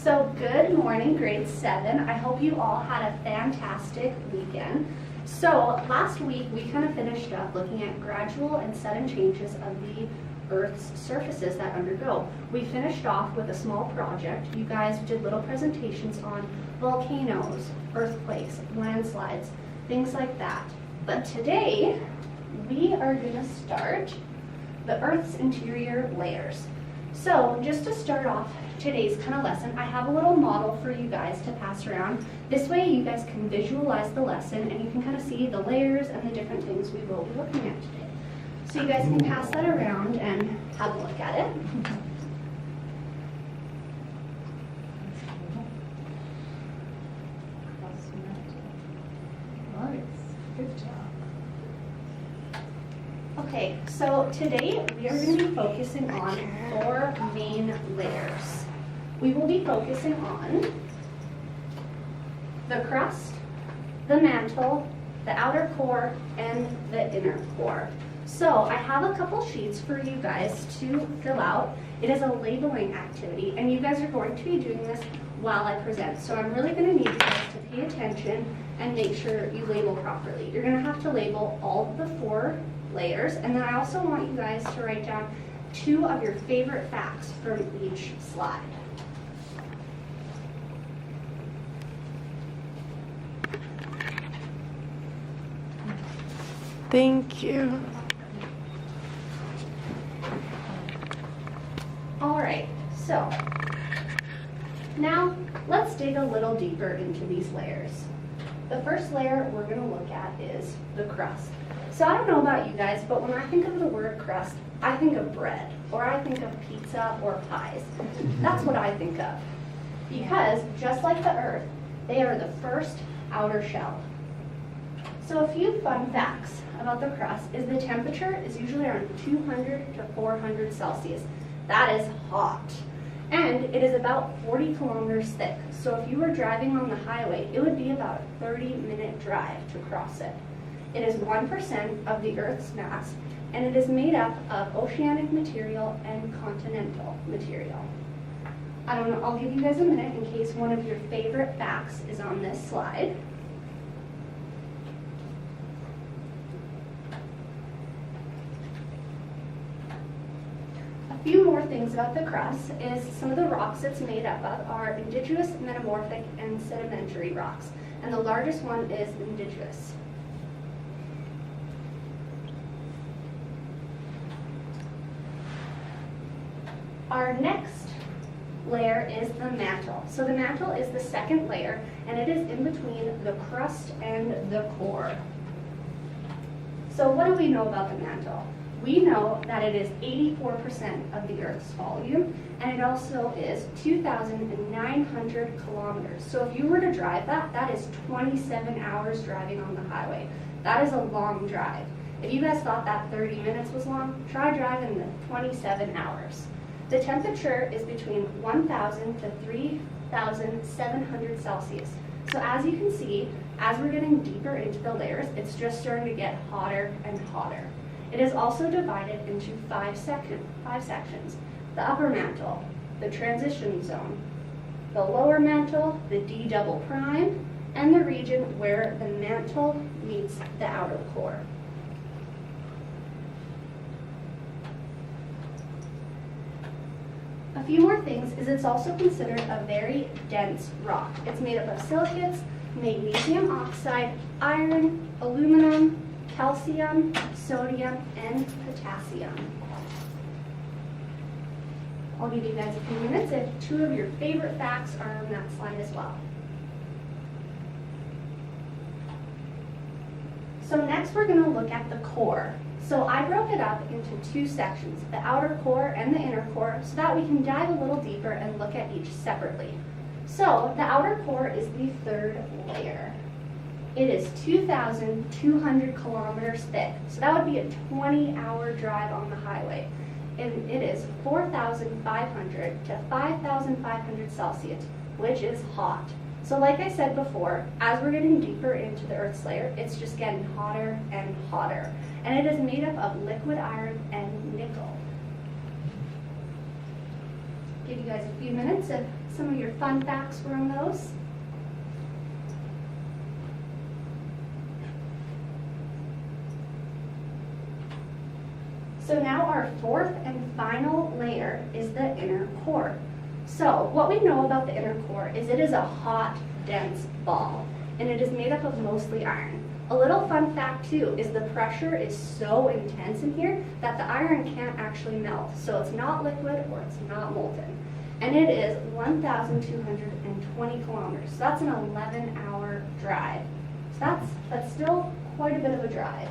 So good morning, grade 7. I hope you all had a fantastic weekend. So last week we kind of finished up looking at gradual and sudden changes of the Earth's surfaces that undergo. We finished off with a small project. You guys did little presentations on volcanoes, earthquakes, landslides, things like that. But today we are going to start the Earth's interior layers. So just to start off today's kind of lesson, I have a little model for you guys to pass around. This way you guys can visualize the lesson and you can kind of see the layers and the different things we will be looking at today. So you guys can pass that around and have a look at it. Nice, good job. Okay, so today we are going to be focusing on 4 main layers. We will be focusing on the crust, the mantle, the outer core, and the inner core. So I have a couple sheets for you guys to fill out. It is a labeling activity, and you guys are going to be doing this while I present. So I'm really going to need you guys to pay attention and make sure you label properly. You're going to have to label all of the 4 layers, and then I also want you guys to write down 2 of your favorite facts from each slide. Thank you. All right, so now let's dig a little deeper into these layers. The first layer we're going to look at is the crust. So I don't know about you guys, but when I think of the word crust, I think of bread, or I think of pizza or pies. That's what I think of. Because just like the Earth, they are the first outer shell. So a few fun facts about the crust is the temperature is usually around 200 to 400 Celsius. That is hot. And it is about 40 kilometers thick. So if you were driving on the highway, it would be about a 30-minute drive to cross it. It is 1% of the Earth's mass, and it is made up of oceanic material and continental material. I don't know, I'll give you guys a minute in case one of your favorite facts is on this slide. A few more things about the crust is some of the rocks it's made up of are indigenous, metamorphic, and sedimentary rocks, and the largest one is indigenous. Our next layer is the mantle. So the mantle is the second layer, and it is in between the crust and the core. So what do we know about the mantle? We know that it is 84% of the Earth's volume, and it also is 2,900 kilometers. So if you were to drive that, that is 27 hours driving on the highway. That is a long drive. If you guys thought that 30 minutes was long, try driving the 27 hours. The temperature is between 1,000 to 3,700 Celsius. So as you can see, as we're getting deeper into the layers, it's just starting to get hotter and hotter. It is also divided into 5 sections. The upper mantle, the transition zone, the lower mantle, the D double prime, and the region where the mantle meets the outer core. A few more things is it's also considered a very dense rock. It's made up of silicates, magnesium oxide, iron, aluminum, calcium, sodium, and potassium. I'll give you guys a few minutes if 2 of your favorite facts are on that slide as well. So next we're going to look at the core. So I broke it up into 2 sections, the outer core and the inner core, so that we can dive a little deeper and look at each separately. So the outer core is the 3rd layer. It is 2,200 kilometers thick, so that would be a 20-hour drive on the highway. And it is 4,500 to 5,500 Celsius, which is hot. So like I said before, as we're getting deeper into the Earth's layer, it's just getting hotter and hotter. And it is made up of liquid iron and nickel. Give you guys a few minutes if some of your fun facts from those. So now our fourth and final layer is the inner core. So what we know about the inner core is it is a hot, dense ball, and it is made up of mostly iron. A little fun fact too is the pressure is so intense in here that the iron can't actually melt. So it's not liquid or it's not molten. And it is 1,220 kilometers. So that's an 11-hour drive. So that's still quite a bit of a drive.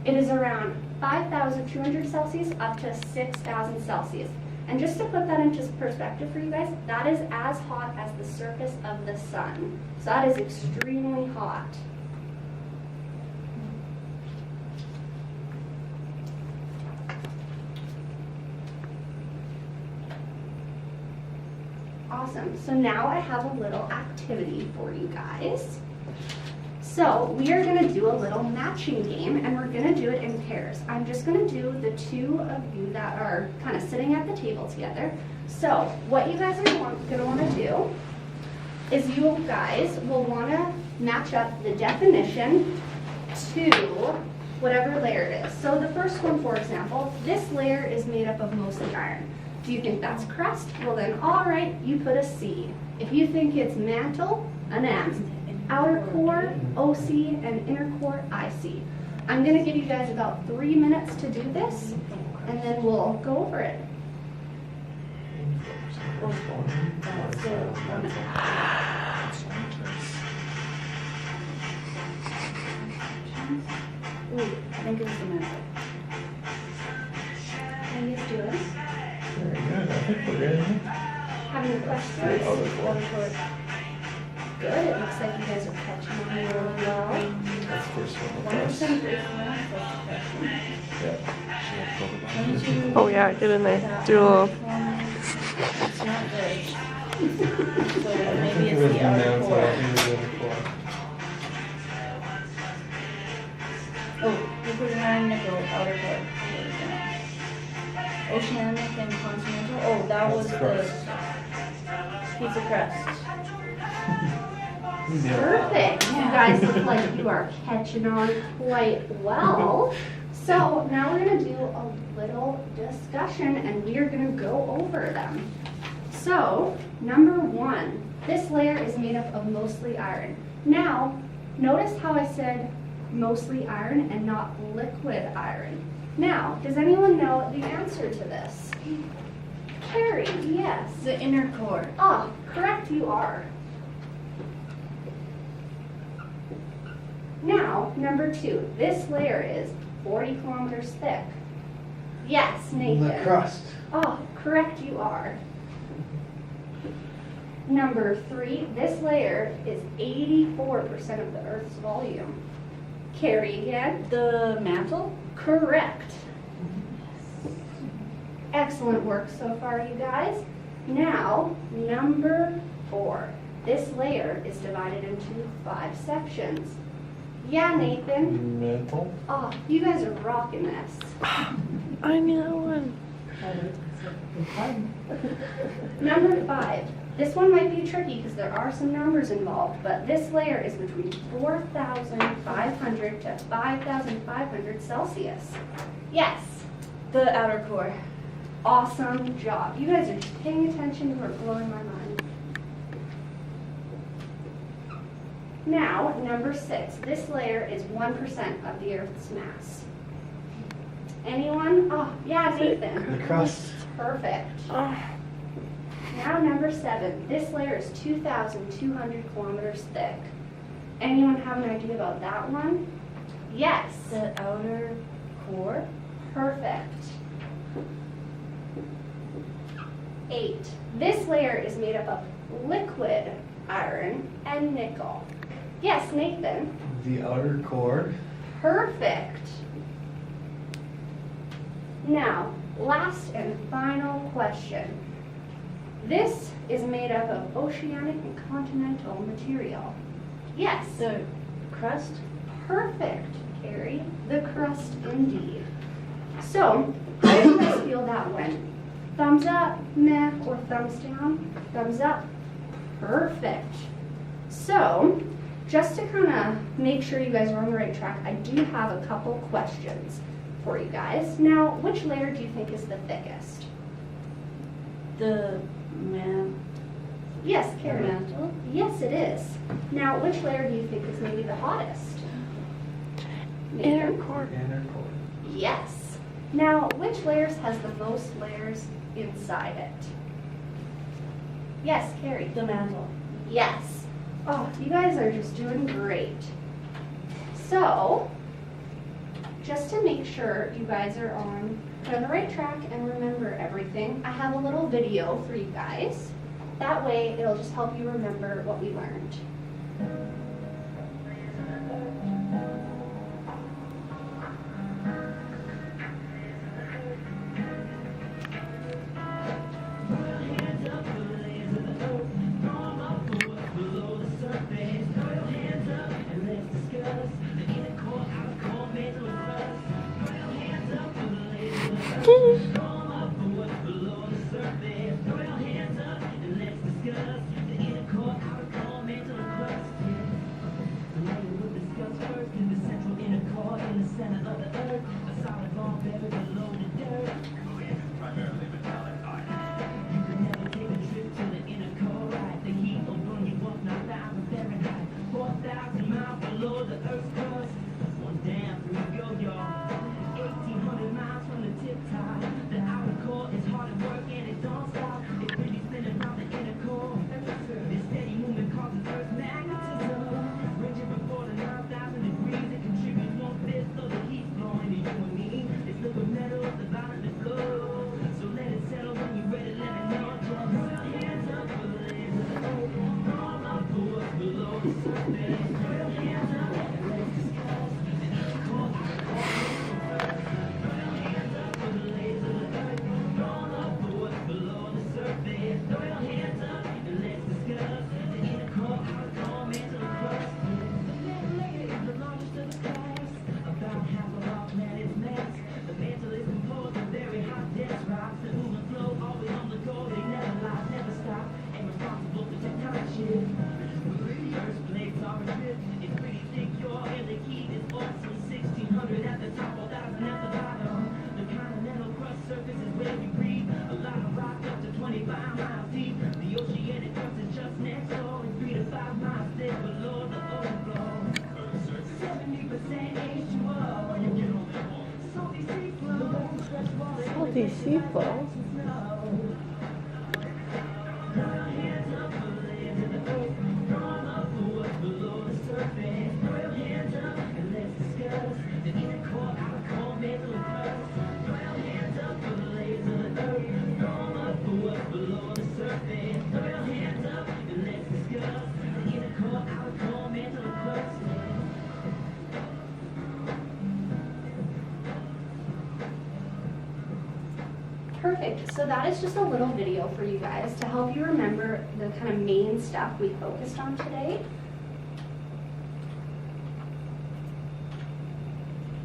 It is around 5,200 Celsius up to 6,000 Celsius. And just to put that into perspective for you guys, that is as hot as the surface of the sun. So that is extremely hot. Awesome. So now I have a little activity for you guys. So we are going to do a little matching game, and we're going to do it in pairs. I'm just going to do the two of you that are kind of sitting at the table together. So what you guys are going to want to do is you guys will want to match up the definition to whatever layer it is. So the first one, for example, this layer is made up of mostly iron. Do you think that's crust? Well then, all right, you put a C. If you think it's mantle, an M. Outer core, OC, and inner core, IC. I'm going to give you guys about 3 minutes to do this, and then we'll go over it. Ooh, I think it was the mantle. How are you guys doing? Very good. I think we're good. Having questions? Good. It looks like you guys are catching on really well. That's the first one. 1% is Yeah. Oh yeah, get in there. Do a little. It's not good. So I maybe think it it's was the the outer mantle. core. I think it was the other core. Oh, liquid iron, nickel, outer core. Oceanic and continental. Oh, that was the pizza crust. We did it. Perfect. You guys look like you are catching on quite well. So now we're going to do a little discussion, and we are going to go over them. So, number one, this layer is made up of mostly iron. Now, notice how I said mostly iron and not liquid iron. Now, does anyone know the answer to this? Carrie, yes. The inner core. Ah, correct you are. Now, number two, this layer is 40 kilometers thick. Yes, Nathan. The crust. Oh, correct you are. Number three, this layer is 84% of the Earth's volume. Carrie again. The mantle? Correct. Excellent work so far, you guys. Now, number four. This layer is divided into 5 sections. Yeah, Nathan. Mantle. Oh, you guys are rocking this. I knew that one. Number 5. This one might be tricky because there are some numbers involved, but this layer is between 4,500 to 5,500 Celsius. Yes. The outer core. Awesome job. You guys are just paying attention. You are blowing my mind. Now, number 6. This layer is 1% of the Earth's mass. Anyone? Oh, yeah, Nathan. The crust. Perfect. Oh, Now, number 7. This layer is 2,200 kilometers thick. Anyone have an idea about that one? Yes. The outer core. Perfect. 8. This layer is made up of liquid iron and nickel. Yes, Nathan. The outer core. Perfect. Now, last and final question. This is made up of oceanic and continental material. Yes. The crust. Perfect, Carrie. The crust indeed. So, how do you guys feel that went? Thumbs up, meh, or thumbs down? Thumbs up. Perfect. So, just to kind of make sure you guys are on the right track, I do have a couple questions for you guys. Now, which layer do you think is the thickest? The man. Yes, Karen. Mantle. Yes, it is. Now, which layer do you think is maybe the hottest? Inner Nathan? core. Inner core. Yes. Now, which layers has the most layers inside it? Yes, Carrie. The mantle. Yes. Oh, you guys are just doing great. So, just to make sure you guys are on the right track and remember everything, I have a little video for you guys. That way, it'll just help you remember what we learned. Salty seafood. Perfect. So that is just a little video for you guys to help you remember the kind of main stuff we focused on today.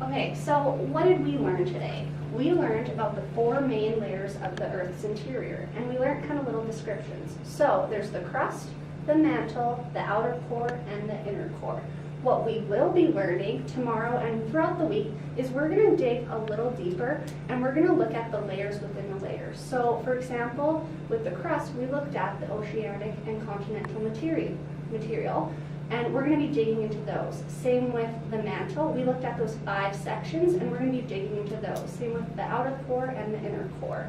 Okay, so what did we learn today? We learned about the 4 main layers of the Earth's interior, and we learned kind of little descriptions. So there's the crust, the mantle, the outer core, and the inner core. What we will be learning tomorrow and throughout the week is we're going to dig a little deeper and we're going to look at the layers within the layers. So for example, with the crust, we looked at the oceanic and continental material, and we're going to be digging into those. Same with the mantle, we looked at those 5 sections and we're going to be digging into those. Same with the outer core and the inner core.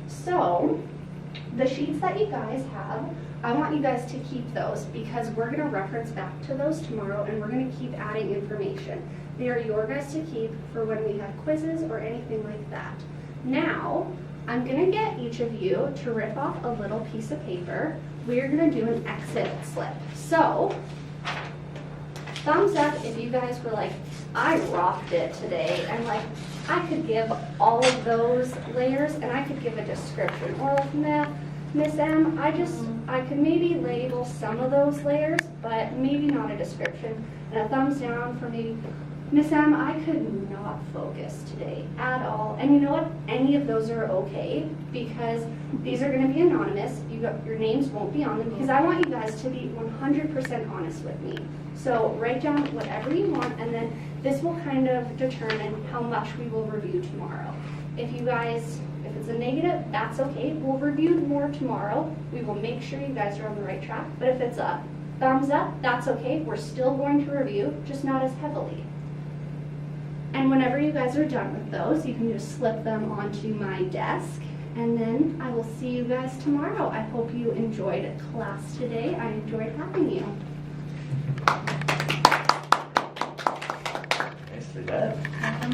So the sheets that you guys have, I want you guys to keep those because we're going to reference back to those tomorrow and we're going to keep adding information. They are your guys to keep for when we have quizzes or anything like that. Now, I'm going to get each of you to rip off a little piece of paper. We're going to do an exit slip. So, thumbs up if you guys were like, I rocked it today, and like, I could give all of those layers and I could give a description. Or like, nah, Miss M, I could maybe label some of those layers, but maybe not a description. And a thumbs down for maybe, Miss M, I could not focus today at all. And you know what? Any of those are okay because these are going to be anonymous. Your names won't be on them because I want you guys to be 100% honest with me. So write down whatever you want, and then this will kind of determine how much we will review tomorrow. If it's a negative, that's okay. We'll review more tomorrow. We will make sure you guys are on the right track. But if it's a thumbs up, that's okay. We're still going to review, just not as heavily. And whenever you guys are done with those, you can just slip them onto my desk, and then I will see you guys tomorrow. I hope you enjoyed class today. I enjoyed having you. Nicely done.